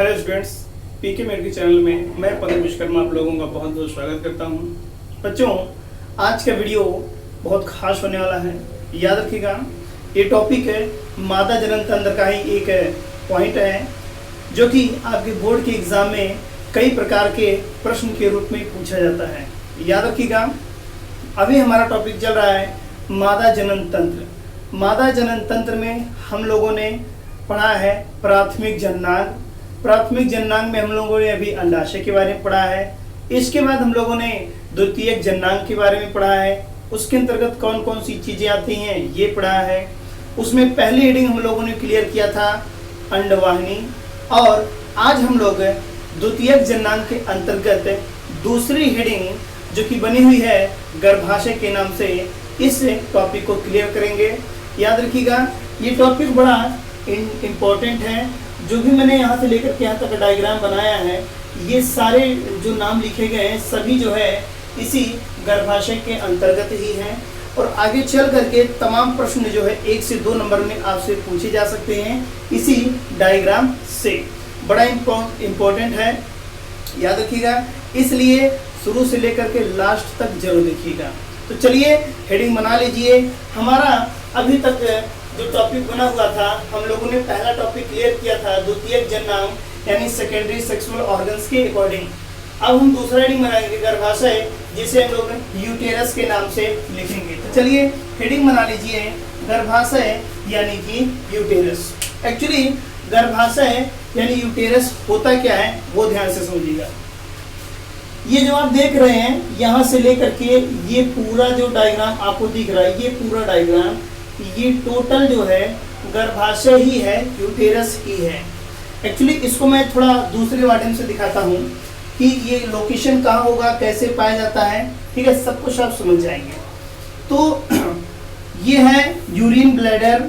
Hello students, पीके made के channel में मैं पवन विश्वकर्मा आप लोगों का बहुत बहुत स्वागत करता हूं। बच्चों, आज का वीडियो बहुत खास होने वाला है। याद रखिएगा, ये टॉपिक है मादा जनन तंत्र का ही एक पॉइंट है जो कि आपके बोर्ड के एग्जाम में कई प्रकार के प्रश्न के रूप में पूछा जाता है। याद रखिएगा, अभी हमारा टॉपिक चल रहा है मादा जनन तंत्र। मादा जनन तंत्र में हम लोगों ने पढ़ा है प्राथमिक जननांग। प्राथमिक जननांग में हम लोगों ने अभी अंडाशय के बारे में पढ़ा है। इसके बाद हम लोगों ने द्वितीयक जननांग के बारे में पढ़ा है। उसके अंतर्गत कौन कौन सी चीजें आती हैं ये पढ़ा है। उसमें पहली हेडिंग हम लोगों ने क्लियर किया था अंडवाहिनी, और आज हम लोग द्वितीयक जननांग के अंतर्गत दूसरी हेडिंग जो कि बनी हुई है गर्भाशय के नाम से, इस टॉपिक को क्लियर करेंगे। याद रखिएगा, ये टॉपिक बड़ा इम्पोर्टेंट है। जो भी मैंने यहाँ से लेकर के यहाँ तक डायग्राम बनाया है, ये सारे जो नाम लिखे गए हैं सभी जो है इसी गर्भाशय के अंतर्गत ही हैं। और आगे चल करके तमाम प्रश्न जो है 1 से 2 नंबर में आपसे पूछे जा सकते हैं इसी डायग्राम से। बड़ा इम्पोर्टेंट है, याद रखिएगा, इसलिए शुरू से लेकर के लास्ट तक जरूर देखिएगा। तो चलिए हेडिंग बना लीजिए। हमारा अभी तक जो टॉपिक बना हुआ था, हम लोगों ने पहला टॉपिक क्लियर किया था द्वितीयक जननांग यानी सेकेंडरी सेक्सुअल ऑर्गन्स के अकॉर्डिंग। अब हम दूसरा हेडिंग बनाएंगे गर्भाशय, जिसे हम लोग यूटेरस के नाम से लिखेंगे। तो चलिए हेडिंग बना लीजिए गर्भाशय यानी कि यूटेरस। एक्चुअली गर्भाशय यानी यूटेरस होता क्या है वो ध्यान से समझिएगा। ये जो आप देख रहे हैं यहाँ से लेकर के ये पूरा जो डायग्राम आपको दिख रहा है, ये पूरा डायग्राम, ये टोटल जो है गर्भाशय ही है, यूटेरस ही है। एक्चुअली इसको मैं थोड़ा दूसरे माध्यम से दिखाता हूँ कि ये लोकेशन कहाँ होगा, कैसे पाया जाता है। ठीक है, सब कुछ आप समझ जाएंगे। तो ये है यूरिन ब्लैडर।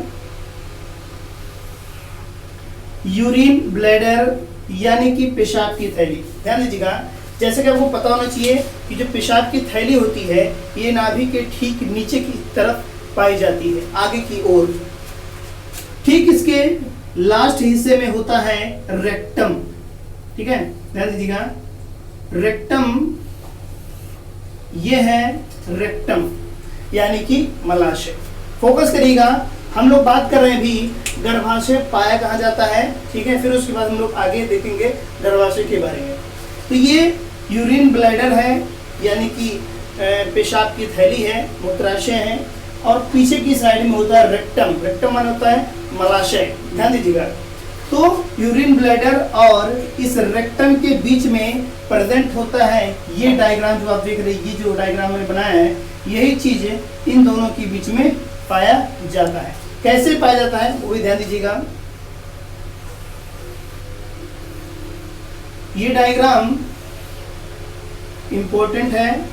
यूरिन ब्लैडर यानी कि पेशाब की थैली। ध्यान दीजिएगा, जैसे कि आपको पता होना चाहिए कि जो पेशाब की थैली होती है ये नाभि के ठीक नीचे की तरफ पाई जाती है, आगे की ओर। ठीक इसके लास्ट हिस्से में होता है रेक्टम। ठीक है, ध्यान दीजिएगा, रेक्टम, ये है रेक्टम यानी कि मलाशय। फोकस करिएगा, हम लोग बात कर रहे हैं भी गर्भाशय पाया कहाँ जाता है। ठीक है, फिर उसके बाद हम लोग आगे देखेंगे गर्भाशय के बारे में। तो ये यूरिन ब्लैडर है यानी कि पेशाब की थैली है, मूत्राशय है, और पीछे की साइड में होता है रेक्टम। रेक्टम माने होता है मलाशय। ध्यान दीजिएगा, तो यूरिन ब्लैडर और इस रेक्टम के बीच में प्रेजेंट होता है ये डायग्राम जो आप देख रहे हैं। ये जो डायग्राम मैंने बनाया है, यही चीज इन दोनों के बीच में पाया जाता है। कैसे पाया जाता है वो भी ध्यान दीजिएगा। ये डायग्राम इंपॉर्टेंट है।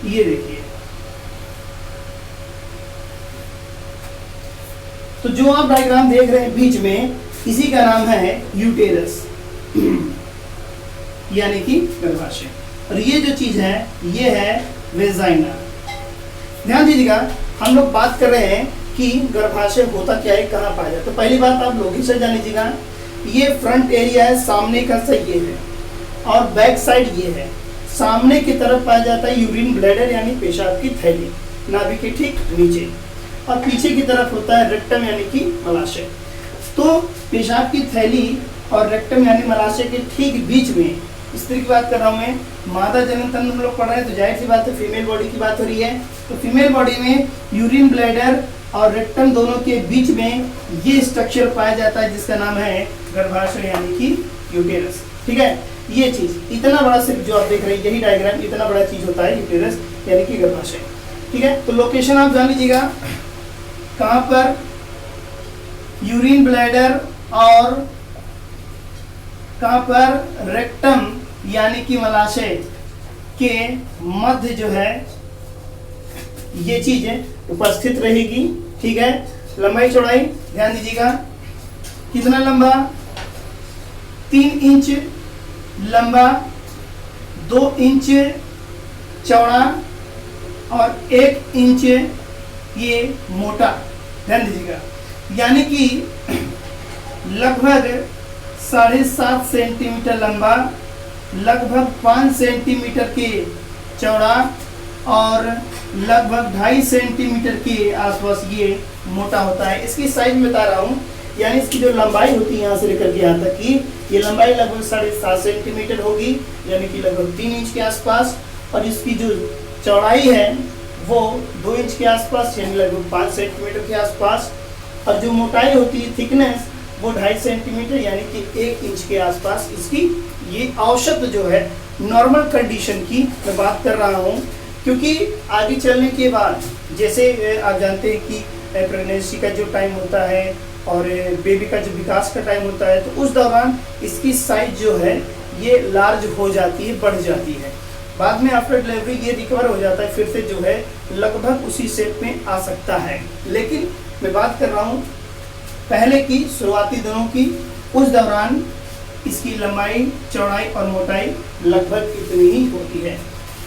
ये देखिए, तो जो आप डायग्राम देख रहे हैं बीच में, इसी का नाम है यूटेरस यानी कि गर्भाशय। और ये जो चीज है ये है वेजाइना। ध्यान दीजिएगा, हम लोग बात कर रहे हैं कि गर्भाशय होता क्या है, कहाँ पाया जाता है। तो पहली बात आप लोकेशन जान लीजिएगा। ये फ्रंट एरिया है, सामने का सही ये है, और बैक साइड ये है। सामने की तरफ पाया जाता है यूरिन ब्लैडर यानी पेशाब की थैली, नाभि के ठीक नीचे, और पीछे की तरफ होता है रेक्टम यानी कि मलाशय। तो पेशाब की थैली और रेक्टम यानी मलाशय के ठीक बीच में, स्त्री की बात कर रहा हूँ मैं, मादा जनन तंत्र हम लोग पढ़ रहे हैं, तो जाहिर सी बात है फीमेल बॉडी की बात हो रही है। तो फीमेल बॉडी में यूरिन ब्लैडर और रेक्टम दोनों के बीच में ये स्ट्रक्चर पाया जाता है जिसका नाम है गर्भाशय यानी कि यूटेरस। ठीक है, ये चीज इतना बड़ा सिर्फ जो आप देख रहे हैं, यही डायग्राम इतना बड़ा चीज होता है यूटेरस यानी कि गर्भाशय। ठीक है, तो लोकेशन आप जान लीजिएगा, कहाँ पर यूरिन ब्लैडर और कहाँ पर रेक्टम यानी कि मलाशय के मध्य जो है ये चीज उपस्थित रहेगी। ठीक है, लंबाई चौड़ाई ध्यान दीजिएगा, कितना लंबा, 3 इंच लंबा, 2 इंच चौड़ा, और 1 इंच ये मोटा। ध्यान दीजिएगा, यानी कि लगभग 7.5 सेंटीमीटर लंबा, लगभग 5 सेंटीमीटर के चौड़ा और लगभग 2.5 सेंटीमीटर के आसपास ये मोटा होता है। इसकी साइज में बता रहा हूँ, यानी इसकी जो लंबाई होती है यहाँ से लेकर के यहाँ तक की, ये लंबाई लगभग 7.5 सेंटीमीटर होगी, यानी कि लगभग 3 इंच के आसपास। और इसकी जो चौड़ाई है वो 2 इंच के आसपास, यानी लगभग 5 सेंटीमीटर के आसपास। और जो मोटाई होती है, थिकनेस, वो 2.5 सेंटीमीटर यानी कि 1 इंच के आसपास इसकी ये औसत जो है नॉर्मल कंडीशन की मैं बात कर रहा हूँ। क्योंकि आगे चलने के बाद जैसे आप जानते हैं कि प्रेगनेंसी का जो टाइम होता है और बेबी का जो विकास का टाइम होता है, तो उस दौरान इसकी साइज जो है ये लार्ज हो जाती है, बढ़ जाती है। बाद में आफ्टर डिलीवरी ये रिकवर हो जाता है, फिर से जो है लगभग उसी शेप में आ सकता है। लेकिन मैं बात कर रहा हूँ पहले की, शुरुआती दिनों की। उस दौरान इसकी लंबाई, चौड़ाई और मोटाई लगभग इतनी ही होती है।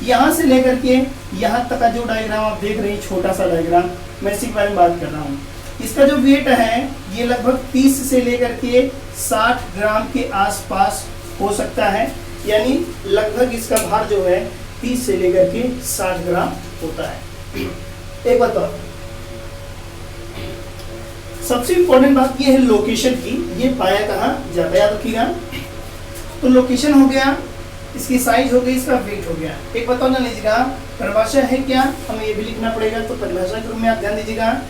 यहाँ से लेकर के यहाँ तक का जो डायग्राम आप देख रहे हैं, छोटा सा डायग्राम, मैं इसी के बारे में बात कर रहा हूँ। इसका जो वेट है ये लगभग 30 से लेकर के 60 ग्राम के आसपास हो सकता है, यानी लगभग इसका भार जो है 30 से लेकर के 60 ग्राम होता है। एक बताओ, सबसे इंपॉर्टेंट बात ये है लोकेशन की, ये पाया कहाँ जाता है, याद रखिएगा। तो लोकेशन हो गया, इसकी साइज हो गई, इसका वेट हो गया। एक बताओ ना लीजिएगा, परिभाषा है क्या, हमें ये भी लिखना पड़ेगा। तो परिभाषा के रूप में आप ध्यान दीजिएगा,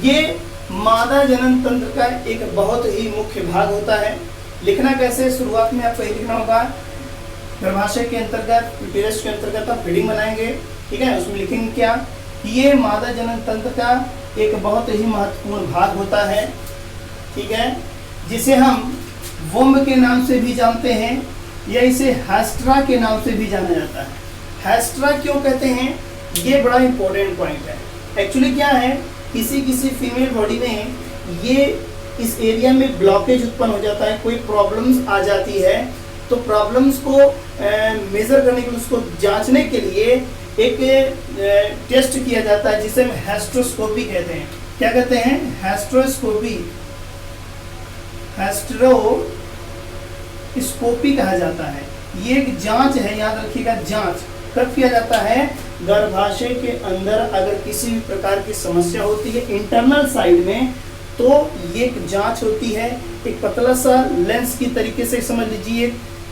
ये मादा जनन तंत्र का एक बहुत ही मुख्य भाग होता है। लिखना कैसे, शुरुआत में आपको ये लिखना होगा, गर्भाशय के अंतर्गत, यूटेरस के अंतर्गत आप फीडिंग बनाएंगे, ठीक है। उसमें लिखेंगे क्या, ये मादा जनन तंत्र का एक बहुत ही महत्वपूर्ण भाग होता है, ठीक है, जिसे हम वोम्ब के नाम से भी जानते हैं, या इसे हैस्ट्रा के नाम से भी जाना जाता है। हैस्ट्रा क्यों कहते हैं, ये बड़ा इंपॉर्टेंट पॉइंट है। एक्चुअली क्या है, किसी किसी फीमेल बॉडी में ये इस एरिया में ब्लॉकेज उत्पन्न हो जाता है, कोई प्रॉब्लम्स आ जाती है, तो प्रॉब्लम्स को मेजर करने के लिए, उसको जांचने के लिए एक टेस्ट किया जाता है, जिसे हम हैस्ट्रोस्कोपी कहते हैं। क्या कहते हैं, हैस्ट्रोस्कोपी, हैस्ट्रोस्कोपी कहा जाता है। ये एक जांच है, याद रखिएगा, जांच कब किया जाता है, गर्भाशय के अंदर अगर किसी भी प्रकार की समस्या होती है इंटरनल साइड में, तो ये एक जांच होती है। एक पतला सा लेंस की तरीके से समझ लीजिए,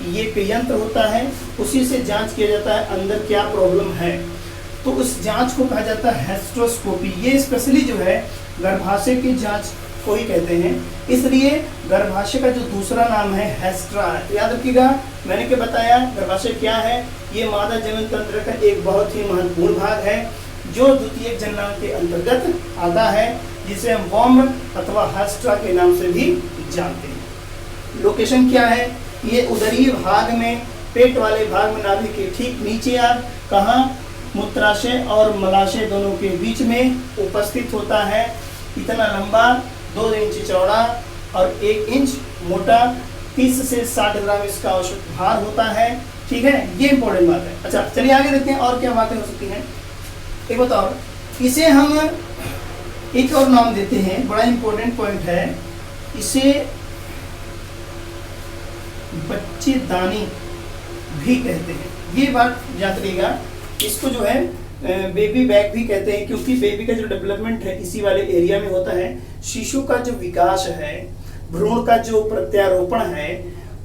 ये एक यंत्र होता है, उसी से जांच किया जाता है अंदर क्या प्रॉब्लम है, तो उस जांच को कहा जाता है हैस्ट्रोस्कोपी। ये स्पेशली जो है गर्भाशय की जांच को ही कहते हैं, इसलिए गर्भाशय का जो दूसरा नाम है हैस्ट्रा है। याद रखिएगा, मैंने क्या बताया, गर्भाशय क्या है, ये मादा जनन तंत्र का एक बहुत ही महत्वपूर्ण भाग है, जो द्वितीयक जननांग के अंतर्गत आता है, जिसे हम वोम्ब अथवा हैस्ट्रा के नाम से भी जानते हैं। लोकेशन क्या है, ये उदरीय भाग में, पेट वाले भाग में, नाभि के ठीक नीचे, आप कहाँ, मूत्राशय और मलाशय दोनों के बीच में उपस्थित होता है। इतना लंबा, 2 इंच चौड़ा और 1 इंच मोटा, 30 से 60 ग्राम इसका औसत भार होता है, ठीक है। ये इंपॉर्टेंट बात है। अच्छा चलिए आगे देखते हैं और क्या बातें हो सकती हैं। एक बताओ, इसे हम एक और नाम देते हैं, बड़ा इंपॉर्टेंट पॉइंट है, इसे बच्चेदानी भी कहते हैं। ये बात याद रखिएगा, इसको जो है बेबी बैग भी कहते हैं, क्योंकि बेबी का जो डेवलपमेंट है इसी वाले एरिया में होता है। शिशु का जो विकास है, भ्रूण का जो प्रत्यारोपण है,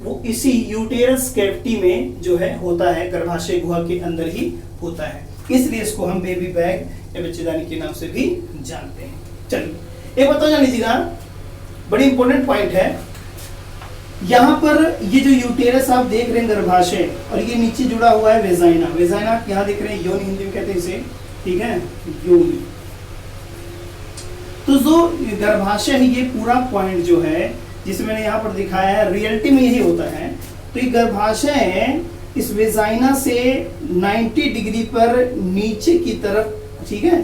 वो इसी यूटेरस कैविटी में जो है होता है, गर्भाशय गुहा के अंदर ही होता है, इसलिए इसको हम बेबी बैग या बच्चेदानी के नाम से भी जानते हैं। चलिए एक बताओ जान लीजिएगा, बड़ी इंपॉर्टेंट पॉइंट है। यहाँ पर ये जो यूटेरस आप देख रहे हैं गर्भाशय, और ये नीचे जुड़ा हुआ है वेजाइना। वेजाइना यहाँ देख रहे हैं, योनि हिंदी में कहते हैं इसे, ठीक है, योनि। तो जो गर्भाशय है, ये पूरा पॉइंट जो है जिसे मैंने यहाँ पर दिखाया है, रियलिटी में यही होता है। तो ये गर्भाशय इस वेजाइना से 90 डिग्री पर नीचे की तरफ, ठीक है,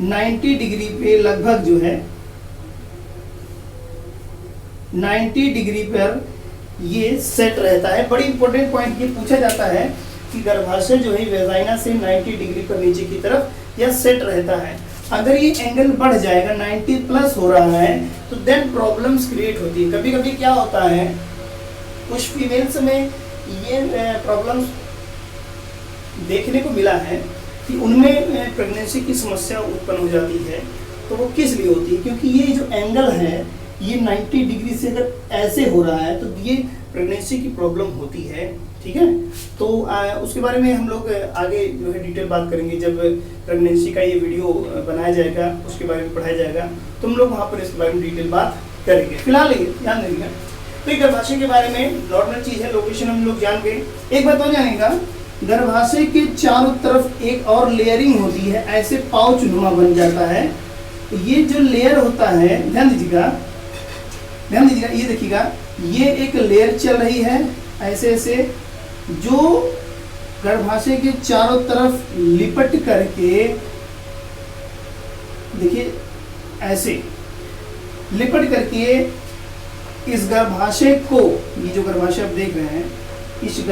90 डिग्री पे लगभग जो है 90 डिग्री पर ये सेट रहता है। बड़ी इंपॉर्टेंट पॉइंट ये पूछा जाता है कि गर्भाशय जो है वेजाइना से 90 डिग्री पर नीचे की तरफ या सेट रहता है। अगर ये एंगल बढ़ जाएगा 90 प्लस हो रहा है तो देन प्रॉब्लम्स क्रिएट होती है। कभी कभी क्या होता है, कुछ फीमेल्स में ये प्रॉब्लम्स देखने को मिला है कि उनमें प्रेगनेंसी की समस्या उत्पन्न हो जाती है। तो वो किस लिए होती है, क्योंकि ये जो एंगल है ये 90 डिग्री से अगर ऐसे हो रहा है तो ये प्रेगनेंसी की प्रॉब्लम होती है। ठीक है, तो उसके बारे में हम लोग आगे जो है डिटेल बात करेंगे। जब प्रेगनेंसी का ये वीडियो बनाया जाएगा, उसके बारे में पढ़ाया जाएगा, तो हम लोग वहाँ पर इसके बारे में डिटेल बात करेंगे। फिलहाल ये ध्यान देंगे तो ये गर्भाशय के बारे में नॉर्मल चीज़ है, लोकेशन हम लोग जान गए। एक बात और जानेगा, गर्भाशय के चारों तरफ एक और लेयरिंग होती है, ऐसे पाउच नुमा बन जाता है। तो ये जो लेयर होता है, ध्यान दीजिएगा, ये देखिएगा, ये एक लेयर चल रही है ऐसे ऐसे, जो गर्भाशय के चारों तरफ लिपट करके, देखिए ऐसे लिपट करके इस गर्भाशय को, ये जो गर्भाशय आप देख रहे हैं, इस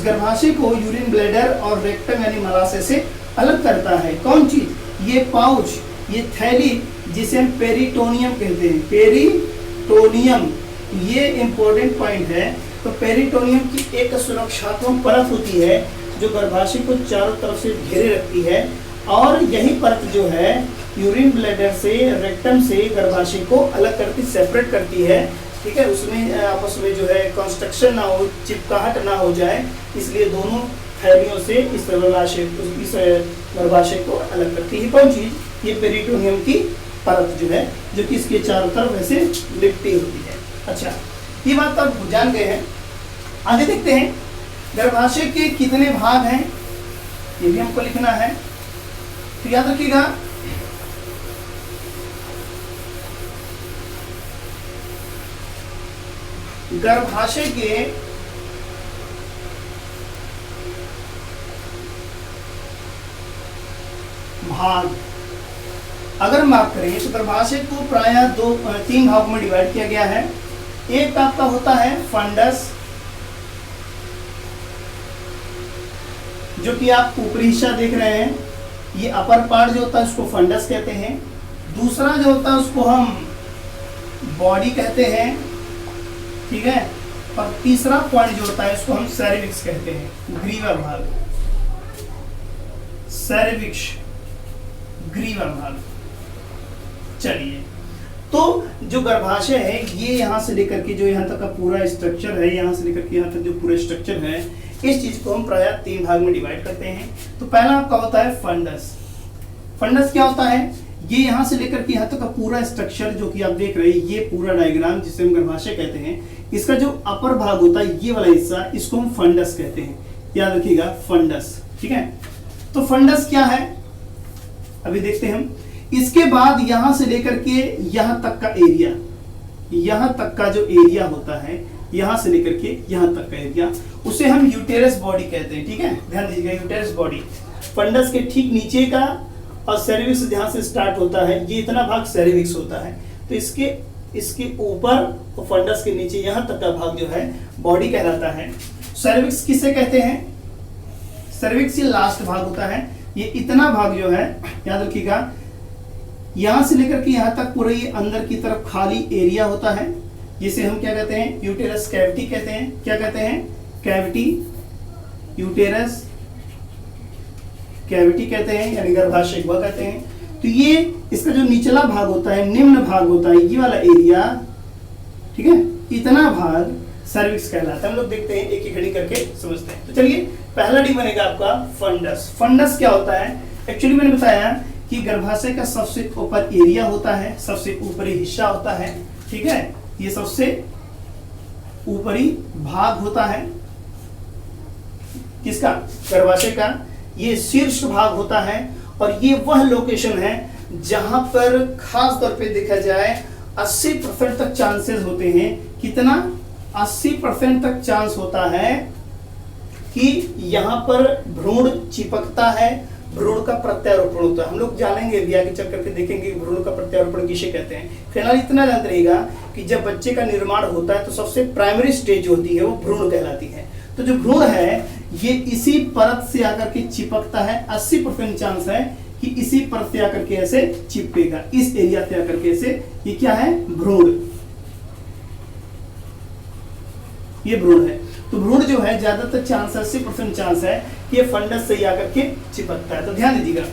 गर्भाशय को यूरिन ब्लैडर और रेक्टम यानी मलाशय से अलग करता है। कौन चीज? ये पाउच, ये थैली, जिसे हम पेरिटोनियम कहते हैं। पेरिटोनियम ये इंपॉर्टेंट पॉइंट है। तो पेरिटोनियम की एक सुरक्षात्मक परत होती है जो गर्भाशय को चारों तरफ से घेरे रखती है, और यही परत जो है यूरिन ब्लैडर से, रेक्टम से गर्भाशय को अलग करती, सेपरेट करती है। ठीक है, उसमें आपस में जो है कंस्ट्रक्शन ना हो, चिपकाहट ना हो जाए, इसलिए दोनों थैलियों से इस गर्भाशय को अलग करती है। कौन चीज? ये पेरिटोनियम की परत जो है, जो कि इसके चारों तरफ ऐसे लिपटी होती है। अच्छा, ये बात आप जान गए हैं। आगे देखते हैं, गर्भाशय के कितने भाग हैं, ये भी हमको लिखना है। तो याद रखिएगा, गर्भाशय के भाग अगर हम बात करें तो गर्भाशय को प्रायः 3 भागों में डिवाइड किया गया है। एक आपका होता है फंडस, जो कि आप ऊपरी हिस्सा देख रहे हैं, ये अपर पार्ट जो होता है उसको फंडस कहते हैं। दूसरा जो होता है उसको हम बॉडी कहते हैं, ठीक है। और तीसरा पॉइंट जो होता है उसको हम सेरेविक्स कहते हैं, ग्रीवा भाग, सेरेविक्स, ग्रीवा भाग। चलिए, तो जो गर्भाशय है ये यहाँ से लेकर के जो यहाँ तक का पूरा स्ट्रक्चर है, यहाँ से लेकर के यहाँ तक जो पूरा स्ट्रक्चर है, इस चीज को हम प्रायः 3 भाग में डिवाइड करते हैं। तो पहला आपका होता है फंडस। फंडस क्या होता है? ये यहाँ से लेकर के यहाँ तक का पूरा स्ट्रक्चर जो कि आप देख रहे हैं, ये पूरा डायग्राम जिसे हम गर्भाशय कहते हैं, इसका जो अपर भाग होता है, ये वाला हिस्सा, इसको हम फंडस कहते हैं। याद रखिएगा, फंडस। ठीक है, तो फंडस क्या है अभी देखते हैं हम। इसके बाद यहां से लेकर के यहां तक का एरिया, यहां तक का जो एरिया होता है, यहां से लेकर के यहां तक का एरिया, उसे हम यूटेरस बॉडी कहते हैं। ठीक है, ध्यान दीजिएगा, यूटेरस बॉडी फंडस के ठीक नीचे का, और सेरेविक्स जहां से स्टार्ट होता है, ये इतना भाग सेरेविक्स होता है। तो इसके ऊपर और फंडस के नीचे यहां तक का भाग जो है बॉडी कहलाता है। सेरेविक्स किसे कहते हैं? सेरेविक्स ये लास्ट भाग होता है। ये इतना भाग जो है, याद रखिएगा, यहां से लेकर के यहां तक पूरा ये अंदर की तरफ खाली एरिया होता है, जिसे हम क्या कहते हैं? यूटेरस कैविटी कहते हैं। क्या कहते हैं? कैविटी, यूटेरस कैविटी कहते हैं, यानी गर्भाशय को कहते हैं। तो ये इसका जो निचला भाग होता है, निम्न भाग होता है, ये वाला एरिया, ठीक है, इतना भाग सर्विक्स कहलाता है। हम लोग देखते हैं, एक एक घड़ी करके समझते हैं। तो चलिए, पहला डी बनेगा आपका फंडस। फंडस क्या होता है? एक्चुअली मैंने बताया कि गर्भाशय का सबसे ऊपर एरिया होता है, सबसे ऊपरी हिस्सा होता है। ठीक है, ये सबसे ऊपरी भाग होता है किसका? गर्भाशय का। ये शीर्ष भाग होता है, और ये वह लोकेशन है जहां पर खास तौर पे देखा जाए 80% तक चांसेस होते हैं। कितना? 80% तक चांस होता है कि यहां पर भ्रूण चिपकता है, भ्रूण का प्रत्यारोपण होता है। हम लोग जानेंगे, अभी आगे चल करके देखेंगे भ्रूण का प्रत्यारोपण किसे कहते हैं। फिलहाल इतना जानते रहिएगा कि जब बच्चे का निर्माण होता है तो सबसे प्राइमरी स्टेज होती है वो भ्रूण कहलाती है। तो जो भ्रूण है ये इसी परत से आकर के चिपकता है। 80% चांस है कि इसी परत से आकर के ऐसे चिपकेगा, इस एरिया से आकर के ऐसे। ये क्या है? भ्रूण। ये भ्रूण है। तो भ्रूण जो है ज्यादातर चांस 80% चांस है कि ये फंडस से ही आकर के चिपकता है। तो ध्यान दीजिएगा,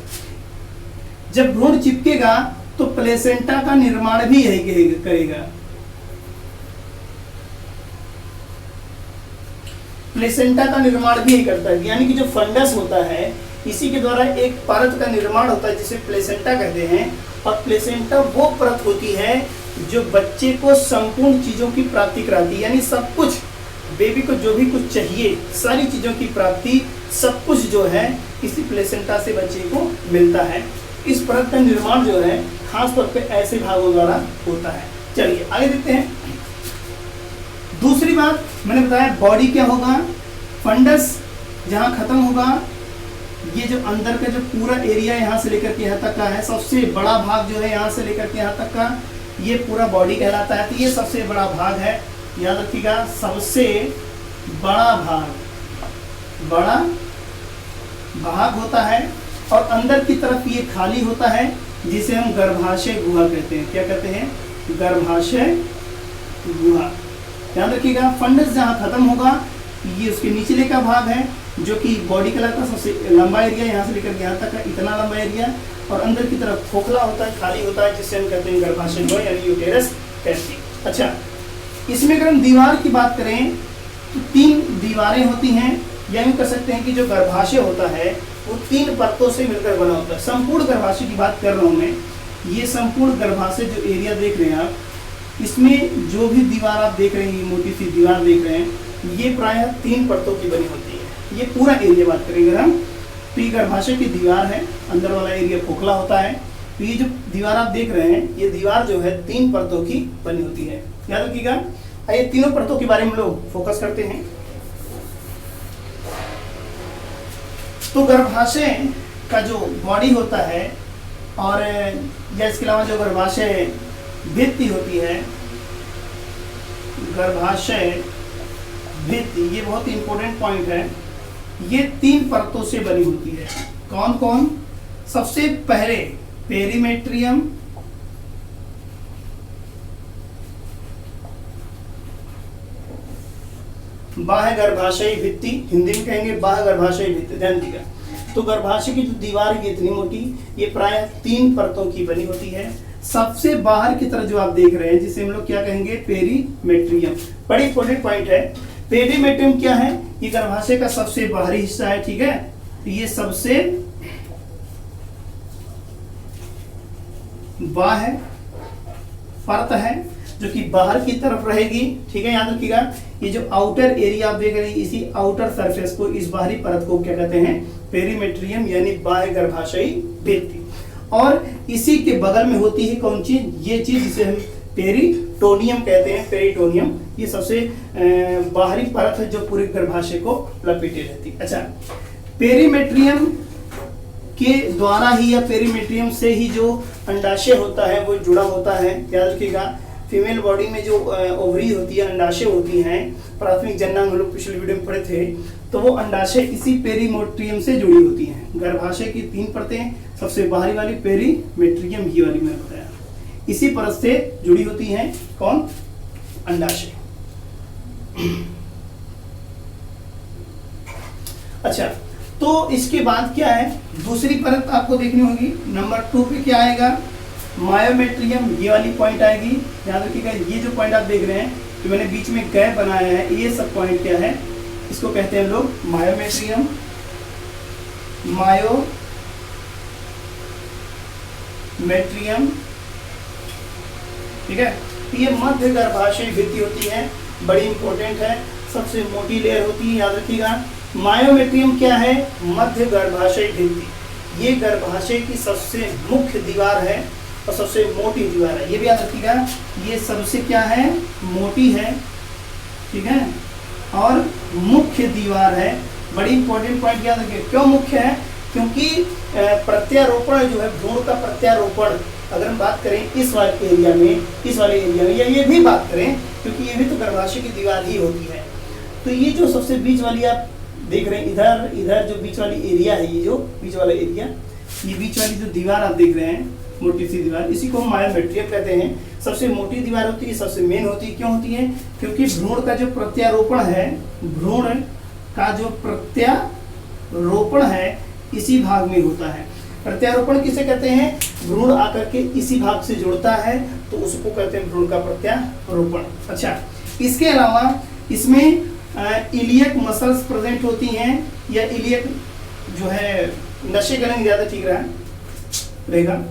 जब भ्रूण चिपकेगा तो प्लेसेंटा का निर्माण भी यही करेगा। प्लेसेंटा का निर्माण भी यही करता है, यानी कि जो फंडस होता है इसी के द्वारा एक परत का निर्माण होता है जिसे प्लेसेंटा कहते हैं। और प्लेसेंटा वो परत होती है जो बच्चे को संपूर्ण चीजों की प्राप्ति कराती है, यानी सब कुछ, बेबी को जो भी कुछ चाहिए सारी चीजों की प्राप्ति सब कुछ जो है इसी प्लेसेंटा से बच्चे को मिलता है। इस परत का निर्माण जो है खास तौर पे ऐसे भागों द्वारा होता है। चलिए आगे देखते हैं। दूसरी बात मैंने बताया, बॉडी क्या होगा? फंडस जहां खत्म होगा, ये जो अंदर का जो पूरा एरिया यहाँ से लेकर के यहाँ तक का है, सबसे बड़ा भाग जो है यहाँ से लेकर के यहाँ तक का, ये पूरा बॉडी कहलाता है। तो ये सबसे बड़ा भाग है, याद रखिएगा, सबसे बड़ा भाग होता है। और अंदर की तरफ ये खाली होता है जिसे हम गर्भाशय गुहा कहते हैं। क्या कहते हैं? गर्भाशय गुहा। ध्यान रखिएगा, फंडस जहाँ खत्म होगा ये उसके निचले का भाग है जो कि बॉडी कलर का सबसे लंबा एरिया, यहाँ से लेकर यहाँ तक का इतना लंबा एरिया। और अंदर की तरफ खोखला होता है, खाली होता है, जिससे हम कहते हैं गर्भाशय गुहा यानी यूटेरस कैविटी। अच्छा, इसमें अगर हम दीवार की बात करें तो 3 दीवारें होती हैं, या यूँ कह सकते हैं कि जो गर्भाशय होता है वो 3 परतों से मिलकर बना होता है। संपूर्ण गर्भाशय की बात कर रहा हूँ मैं। ये संपूर्ण गर्भाशय जो एरिया देख रहे हैं आप, इसमें जो भी दीवार आप देख रहे हैं, मोटी सी दीवार देख रहे हैं, ये प्रायः 3 परतों की बनी होती है। ये पूरा एरिया बात करेंगे हम, तो ये गर्भाशय की दीवार है, अंदर वाला एरिया खोखला होता है। तो ये जो दीवार आप देख रहे हैं, ये दीवार जो है 3 परतों की बनी होती है। याद रखिएगा। आइए तीनों परतों के बारे में लोग फोकस करते हैं। तो गर्भाशय का जो बॉडी होता है और या इसके अलावा जो गर्भाशय भित्ति होती है, गर्भाशय भित्ति, ये बहुत इंपॉर्टेंट पॉइंट है। ये 3 परतों से बनी होती है। कौन कौन? सबसे पहले पेरीमेट्रियम, बाह्य गर्भाशय भित्ति, हिंदी में कहेंगे बाह्य गर्भाशय भित्ति। ध्यान दीजिएगा, तो गर्भाशय की जो दीवार है इतनी मोटी, ये प्रायः 3 परतों की बनी होती है। सबसे बाहर की तरफ जो आप देख रहे हैं, जिसे हम लोग क्या कहेंगे? पेरीमेट्रियम। बड़ी इंपॉर्टेंट पॉइंट है। पेरीमेट्रियम क्या है? ये गर्भाशय का सबसे बाहरी हिस्सा है, ठीक है। तो ये सबसे बाह्य परत है जो कि बाहर की तरफ रहेगी, ठीक है। याद रखिएगा, ये जो आउटर एरिया आप देख रहे हैं, इसी आउटर सरफेस को, इस बाहरी परत को क्या कहते हैं? पेरीमेट्रियम यानी बाह्य गर्भाशयी भित्ति। और इसी के बगल में होती है कौन चीज? ये चीज जिसे हम पेरिटोनियम कहते हैं। पेरिटोनियम ये सबसे बाहरी परत है जो पूरे गर्भाशय को लपेटे रहती है। अच्छा, पेरीमेट्रियम के द्वारा ही या पेरीमेट्रियम से ही जो अंडाशय होता है वो जुड़ा होता है। याद रखिएगा, फीमेल बॉडी में जो ओवरी होती है, अंडाशय होती हैं, प्राथमिक जननांग हम लोग पिछले वीडियो में पढ़े थे, तो वो अंडाशय इसी पेरीमेट्रियम से जुड़ी होती हैं। गर्भाशय की 3 परतें, सबसे बाहरी वाली पेरीमेट्रियम ही वाली मैंने बताया, इसी परत से जुड़ी होती हैं। कौन? अंडाशय। अच्छा, तो इसके बाद क्या है? दूसरी परत आपको देखनी होगी। नंबर 2 पे क्या आएगा? मायोमेट्रियम, ये वाली पॉइंट आएगी। याद रखिएगा, ये जो पॉइंट आप देख रहे हैं, तो मैंने बीच में गैप बनाया है, ये सब पॉइंट क्या है? इसको कहते हैं लोग मायोमेट्रियम। मायोमेट्रियम, ठीक है। ये मध्य गर्भाशय भित्ति होती है, बड़ी इंपॉर्टेंट है, सबसे मोटी लेयर होती है। याद रखिएगा, मायोमेट्रियम क्या है? मध्य गर्भाशय भित्ति। ये गर्भाशय की सबसे मुख्य दीवार है और सबसे मोटी दीवार है। ये भी याद रखिएगा, ये सबसे क्या है? मोटी है, ठीक है, और मुख्य दीवार है। बड़ी इंपॉर्टेंट पॉइंट याद रखिए। क्यों मुख्य है? क्योंकि प्रत्यारोपण जो है, भ्रूण का प्रत्यारोपण, अगर हम बात करें इस वाले एरिया में, इस वाले एरिया में, या ये भी बात करें, क्योंकि ये भी तो गर्भाशय की दीवार ही होती है। तो ये जो सबसे बीच वाली आप देख रहे हैं इधर इधर जो बीच वाली एरिया है, ये जो बीच वाला एरिया, ये बीच वाली जो दीवार आप देख रहे हैं, मोटी सी दीवार, इसी को हम मायोमेट्रियम कहते हैं। सबसे मोटी दीवार होती है, सबसे मेन होती है। क्यों होती है? क्योंकि भ्रूण का जो प्रत्यारोपण है, भ्रूण का जो प्रत्यारोपण है इसी भाग में होता है। प्रत्यारोपण किसे कहते हैं? भ्रूण आकर के इसी भाग से जुड़ता है तो उसको कहते हैं भ्रूण का प्रत्यारोपण। अच्छा, इसके अलावा इसमें इलियक मसल्स प्रेजेंट होती हैं, या इलियक जो है, नशे करेंगे ज्यादा ठीक रहेगा।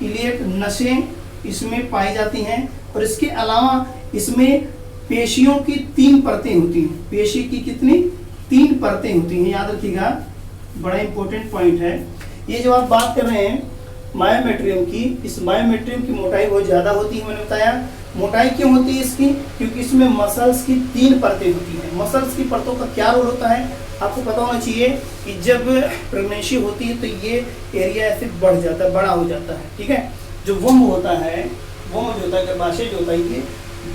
इलियक नसें इसमें पाई जाती हैं, और इसके अलावा इसमें पेशियों की 3 परतें होती हैं। पेशी की कितनी? 3 परतें होती हैं, याद रखिएगा, बड़ा इंपॉर्टेंट पॉइंट है। ये जो आप बात कर रहे हैं मायोमेट्रियम की, इस मायोमेट्रियम की मोटाई बहुत ज्यादा होती है। मैंने बताया मोटाई क्यों होती है इसकी, क्योंकि इसमें मसल्स की 3 परतें होती हैं। मसल्स की परतों का क्या रोल होता है आपको पता होना चाहिए कि जब प्रेगनेंसी होती है तो ये एरिया ऐसे बढ़ जाता है, बड़ा हो जाता है, ठीक है। जो वम्ब होता है, वम्ब जो होता है, गर्भाशय जो होता है, ये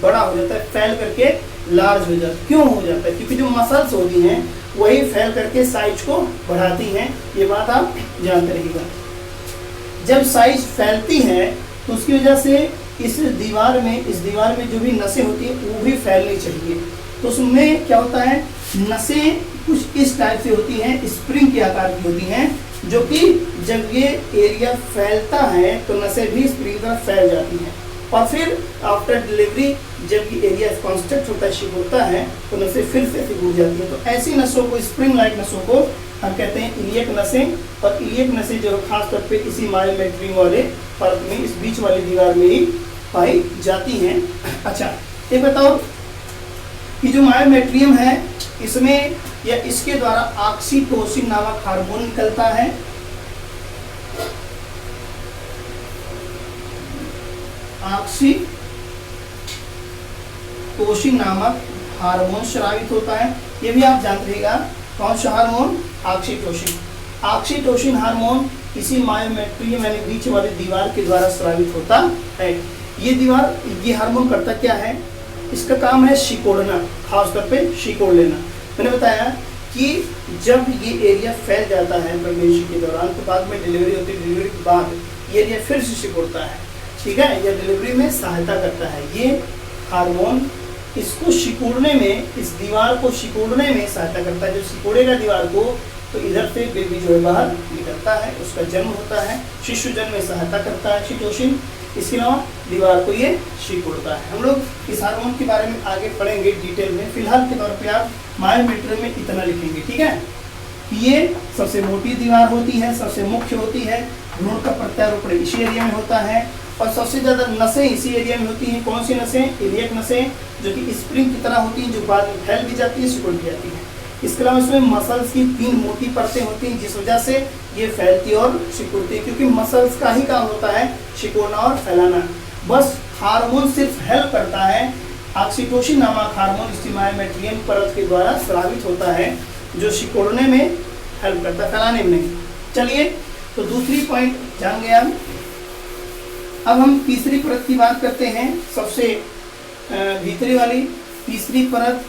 बड़ा हो जाता है, फैल करके लार्ज हो जाता है। क्यों हो जाता है? क्योंकि जो मसल्स होती हैं वही फैल करके साइज को बढ़ाती हैं। ये बात आप जानते रहिएगा। जब साइज फैलती है तो उसकी वजह से इस दीवार में जो भी नसें होती है वो भी फैलनी चाहिए। तो उसमें क्या होता है, नसें कुछ इस टाइप से होती हैं, स्प्रिंग के आकार की होती हैं, जो कि जब ये एरिया फैलता है तो नसें भी स्प्रिंग की तरह फैल जाती हैं। और फिर आफ्टर डिलीवरी जब ये एरिया कॉन्स्ट्रक्ट होता है, सिकुड़ता है, तो नसें फिर से सिकुड़ जाती हैं। तो ऐसी नसों को, स्प्रिंग लाइक नसों को हम कहते हैं इलियक नसें। और इलियक नसें जो खास तौर पे इसी मायोमेट्रियम वाले परत में, इस बीच वाली दीवार में ही पाई जाती हैं। अच्छा, ये बताओ कि जो मायोमेट्रियम है इसमें या इसके द्वारा ऑक्सीटोसिन नामक हार्मोन निकलता है। ऑक्सीटोसिन नामक हार्मोन स्रावित होता है। ये भी आप जानते रहिएगा, कौन सा हार्मोन? ऑक्सीटोसिन। ऑक्सीटोसिन हार्मोन इसी मायोमेट्रियम यानी बीच वाली दीवार के द्वारा स्रावित होता है। ये हार्मोन करता क्या है? इसका काम है सिकोड़ना, खासतौर पे सिकोड़ लेना। मैंने बताया कि जब ये एरिया फैल जाता है प्रेगनेंसी के दौरान, तो बाद में डिलीवरी होती है, डिलीवरी के बाद ये एरिया फिर से सिकुड़ता है, ठीक है। यह डिलीवरी में सहायता करता है। ये हार्मोन इसको सिकुड़ने में, इस दीवार को सिकुड़ने में सहायता करता है। जो सिकुड़ेगा दीवार को तो इधर से बेबी जो है बाहर निकलता है, उसका जन्म होता है, शिशु जन्म में सहायता करता है ऑक्सीटोसिन। इसके अलावा दीवार को ये सिकुड़ता है। हम लोग इस हार्मोन के बारे में आगे पढ़ेंगे डिटेल में। फिलहाल के तौर पे आप मायोमेट्रियम में इतना लिखेंगे, ठीक है। ये सबसे मोटी दीवार होती है, सबसे मुख्य होती है, भ्रूण का प्रत्यारोपण इसी एरिया में होता है, और सबसे ज्यादा नसें इसी एरिया में होती हैं। कौन सी नसें? इलियक नसें, जो कि स्प्रिंग की तरह होती हैं, जो बाद में फैल भी जाती है, सिकुड़ भी जाती है। इसके अलावा इसमें मसल्स की 3 मोटी परतें होती हैं, जिस वजह से ये फैलती और सिकुड़ती है, क्योंकि मसल्स का ही काम होता है सिकुड़ना और फैलाना। बस हार्मोन सिर्फ हेल्प करता है। ऑक्सीटोसिन नामक हार्मोन इसी मायोमेट्रियम परत के द्वारा स्रावित होता है, जो सिकुड़ने में हेल्प करता है, फैलाने में नहीं। चलिए, तो दूसरी पॉइंट जान गए हम। अब हम तीसरी परत की बात करते हैं, सबसे भीतरी वाली तीसरी परत,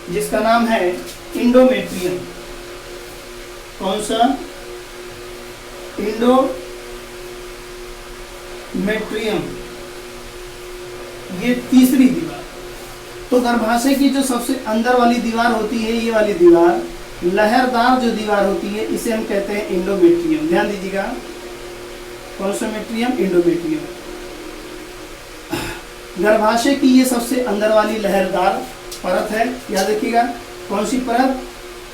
जिसका नाम है इंडोमेट्रियम। कौन सा? इंडोमेट्रियम। ये तीसरी दीवार। तो गर्भाशय की जो सबसे अंदर वाली दीवार होती है, ये वाली दीवार, लहरदार जो दीवार होती है, इसे हम कहते हैं इंडोमेट्रियम। ध्यान दीजिएगा, कौन सा मेट्रियम? इंडोमेट्रियम। गर्भाशय की ये सबसे अंदर वाली लहरदार परत है, याद रखिएगा। कौन सी परत?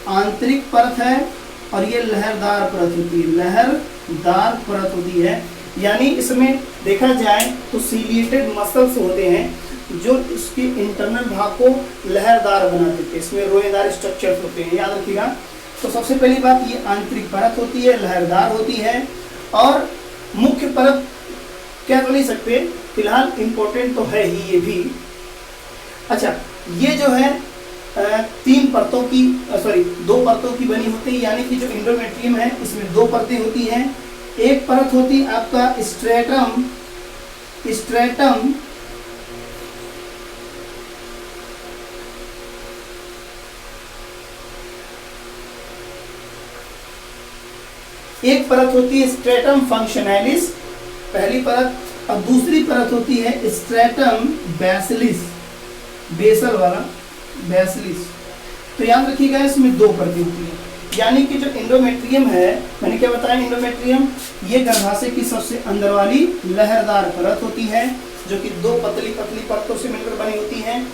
आंतरिक परत है, और ये लहरदार परत होती है, लहरदार परत होती है। यानी इसमें देखा जाए तो सीलिएटेड मसल्स होते हैं, जो इसके इंटरनल भाग को लहरदार बना देते हैं। इसमें रोएदार स्ट्रक्चर्स होते हैं, याद रखिएगा। तो सबसे पहली बात, ये आंतरिक परत होती है, लहरदार होती है। और मुख्य परत क्या तो नहीं सकते, फिलहाल इंपॉर्टेंट तो है ही ये भी। अच्छा, ये जो है 2 परतों की बनी होती है, यानी कि जो इंडोमेट्रियम है इसमें 2 परतें होती हैं। एक परत होती है आपका स्ट्रेटम एक परत होती है स्ट्रेटम फंक्शनैलिस, पहली परत, और दूसरी परत होती है स्ट्रेटम बेसिलिस, बेसल वाला बेसिलिस। तो याद रखिएगा इसमें दो परतें होती हैं, यानी कि जो एंडोमेट्रियम है, मैंने क्या बताया, एंडोमेट्रियम ये गर्भाशय की सबसे अंदर वाली लहरदार परत होती है जो कि दो पतली पतली परतों से मिलकर बनी होती है।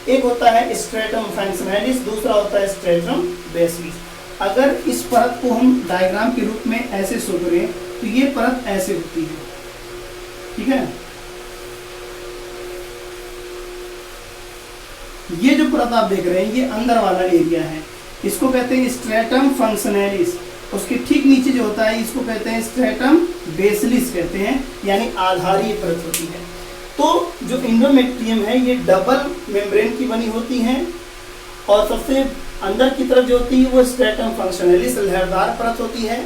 एक होता है स्ट्रेटम फंक्शनैलिस, दूसरा होता है स्ट्रेटम बेसिलिस। अगर इस परत को हम डायग्राम के रूप में ऐसे शो करें तो ये परत ऐसे होती है, ठीक है। ये जो परत आप देख रहे हैं ये अंदर वाला एरिया है, इसको कहते हैं स्ट्रेटम फंक्शनैलिस। उसके ठीक नीचे जो होता है इसको कहते हैं स्ट्रेटम बेसिलिस कहते हैं, यानी आधारीय परत होती है। तो जो एंडोमेट्रियम है ये डबल मेम्ब्रेन की बनी होती है, और सबसे अंदर की तरफ जो होती है वो स्ट्रेटम फंक्शनैलिस लहरदार परत होती है,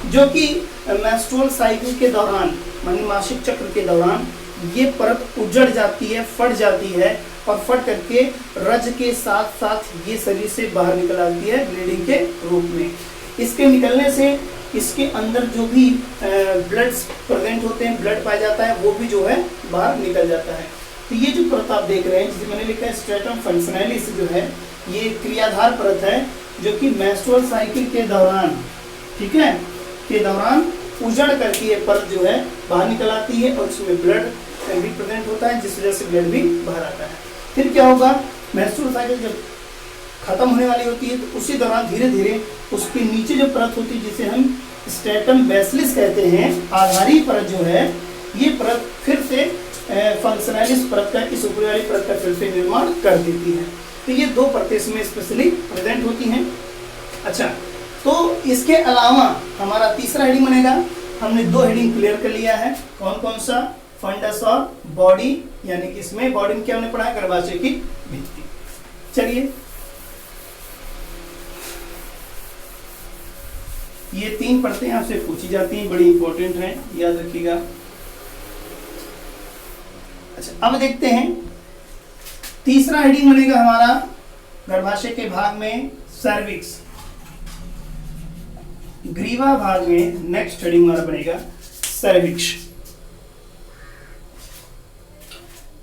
जो कि मेंस्ट्रुअल साइकिल के दौरान, माने मासिक चक्र के दौरान ये परत उजड़ जाती है, फट जाती है, और फट करके रज के साथ साथ ये शरीर से बाहर निकल आती है ब्लीडिंग के रूप में। इसके निकलने से इसके अंदर जो भी ब्लड्स प्रेजेंट होते हैं, ब्लड पाया जाता है, वो भी जो है बाहर निकल जाता है। तो ये जो परत आप देख रहे हैं जिसे मैंने लिखा है स्ट्रेटम फंक्शनैलिस, जो है ये क्रियाधार परत है जो कि मेंस्ट्रुअल साइकिल के दौरान, ठीक है, के दौरान उजड़ करके ये परत जो है बाहर निकल आती है, और उसमें ब्लड भी प्रेजेंट होता है, जिस वजह से ब्लड भी बाहर आता है। फिर क्या होगा, मेंस्ट्रुअल साइकिल जब खत्म होने वाली होती है तो उसी दौरान धीरे धीरे उसके नीचे जो परत होती है जिसे हम स्ट्रेटम बेसिलिस कहते हैं, आधारी परत जो है, ये परत फिर से फंक्शनैलिस परत का, इस ऊपरी वाली परत का फिर से निर्माण कर देती है। तो ये दो परतें इसमें स्पेशली प्रेजेंट होती हैं। अच्छा, तो इसके अलावा हमारा तीसरा हेडिंग बनेगा, हमने दो हेडिंग क्लियर कर लिया है, कौन कौन सा, फंडस और बॉडी, यानी कि इसमें बॉडी में क्या हमने पढ़ा है, गर्भाशय की भित्ति। चलिए, ये तीन परतें आपसे पूछी जाती हैं, बड़ी इंपॉर्टेंट हैं, याद रखिएगा। अच्छा, अब देखते हैं तीसरा हेडिंग बनेगा हमारा गर्भाशय के भाग में सर्विक्स, ग्रीवा भाग में नेक्स्ट हेडिंग हमारा बनेगा सर्विक्स।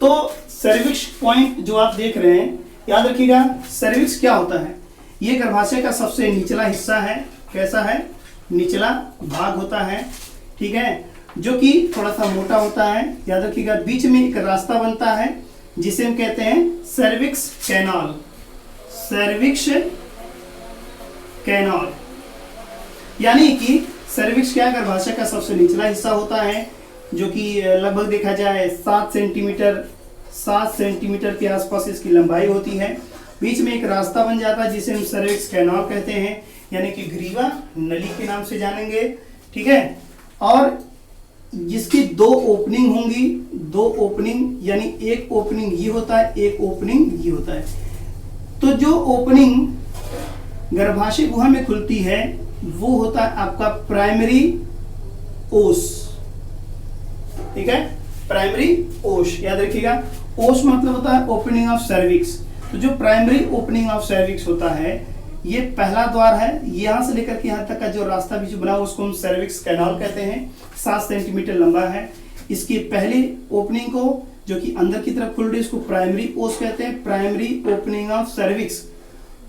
तो सर्विक्स पॉइंट जो आप देख रहे हैं, याद रखिएगा सर्विक्स क्या होता है, ये गर्भाशय का सबसे निचला हिस्सा है। कैसा है, निचला भाग होता है, ठीक है, जो कि थोड़ा सा मोटा होता है। याद रखिएगा, बीच में एक रास्ता बनता है जिसे हम कहते हैं सर्विक्स कैनाल, सर्विक्स कैनाल। यानी कि सर्विक्स क्या, गर्भाशय का सबसे निचला हिस्सा होता है, जो कि लगभग देखा जाए 7 सेंटीमीटर के आसपास इसकी लंबाई होती है। बीच में एक रास्ता बन जाता है जिसे हम सर्विक्स कैनाल कहते हैं, यानी कि ग्रीवा नली के नाम से जानेंगे, ठीक है। और जिसकी दो ओपनिंग होंगी, दो ओपनिंग, यानी एक ओपनिंग ये होता है, एक ओपनिंग ये होता है। तो जो ओपनिंग गर्भाशय गुहा में खुलती है वो होता है आपका प्राइमरी ओस, ठीक है, प्राइमरी ओस। याद रखिएगा, ओस मतलब होता है ओपनिंग ऑफ सर्विक्स। तो जो प्राइमरी ओपनिंग ऑफ सर्विक्स होता है ये पहला द्वार है, यहां से लेकर के यहां तक का जो रास्ता बीच बना उसको हम सर्विक्स कैनाल कहते हैं, 7 सेंटीमीटर लंबा है। इसकी पहली ओपनिंग को जो कि अंदर की तरफ खुल रही है उसको प्राइमरी ओस कहते हैं, प्राइमरी ओपनिंग ऑफ सर्विक्स।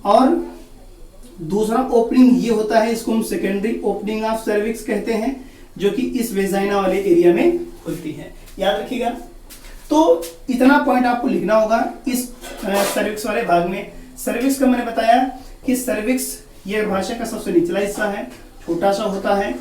और दूसरा ओपनिंग ये होता है, इसको हम सेकेंडरी ओपनिंग ऑफ सर्विक्स कहते हैं, जो कि इस वेजाइना वाले एरिया में खुलती है। याद रखिएगा, तो इतना पॉइंट आपको लिखना होगा इस सर्विक्स वाले भाग में। सर्विक्स का मैंने बताया कि सर्विक्स ये गर्भाशय का सबसे निचला हिस्सा है, छोटा सा होता है,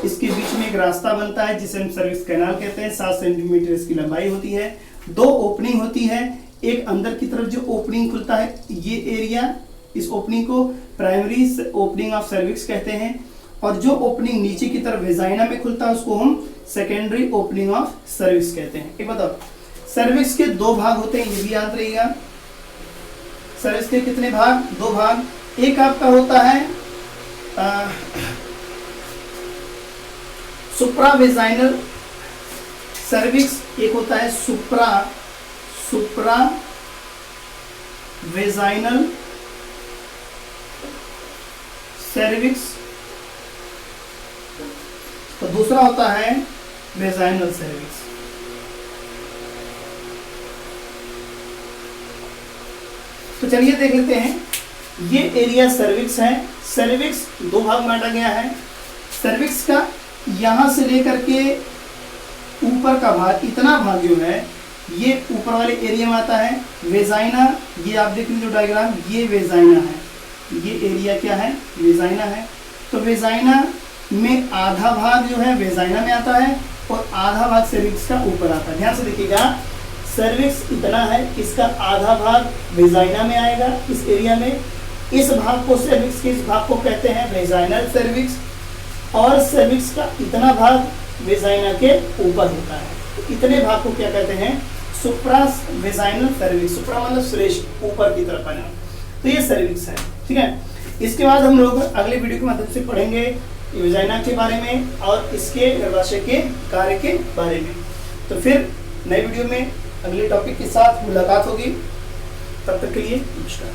इसके बीच में एक रास्ता बनता है जिसे हम सर्विक्स कैनाल कहते हैं, 7 सेंटीमीटर इसकी लंबाई होती है। दो ओपनिंग होती है, एक अंदर की तरफ जो ओपनिंग खुलता है ये एरिया, इस ओपनिंग को प्राइमरी ओपनिंग ऑफ सर्विक्स कहते हैं, और जो ओपनिंग नीचे की तरफ वेजाइना में खुलता है उसको हम सेकेंडरी ओपनिंग ऑफ सर्विक्स कहते हैं। एक बताओ, सर्विक्स के दो भाग होते हैं, ये भी याद रहिएगा। सर्विक्स के कितने भाग, दो भाग। एक आपका होता है सुप्रावेजाइनल सर्विक्स, एक होता है सुप्रावेजाइनल सर्विक्स, तो दूसरा होता है वेजाइनल सर्विक्स। तो चलिए देख लेते हैं, ये एरिया सर्विक्स है। सर्विक्स दो भाग में बांटा गया है। सर्विक्स का यहां से लेकर के ऊपर का भाग, इतना भाग जो है ये ऊपर वाले एरिया में आता है। वेजाइना, ये आप देख लीजिए डायग्राम, ये वेजाइना है, ये एरिया क्या है, वेजाइना है। तो वेजाइना में आधा भाग जो है वेजाइना में आता है और आधा भाग सर्विक्स का ऊपर आता है। ध्यान से देखिएगा, सर्विक्स इतना है, इसका आधा भाग वेजाइना में आएगा इस एरिया में। इस भाग को, सर्विक्स के इस भाग को कहते हैं वेजाइनल सर्विक्स, और सर्विक्स का इतना भाग वेजाइना के ऊपर होता है। तो इतने भाग को क्या कहते हैं, सुप्रा वेजाइनल सर्विक्स। सुप्रा मतलब श्रेष्ठ, ऊपर की तरफ आना। तो ये सर्विक्स है, ठीक है। इसके बाद हम लोग अगले वीडियो के माध्यम से पढ़ेंगे वेजाइना के बारे में और इसके गर्भाशय के कार्य के बारे में। तो फिर नए वीडियो में अगले टॉपिक के साथ मुलाकात होगी। तब तक के लिए नमस्कार।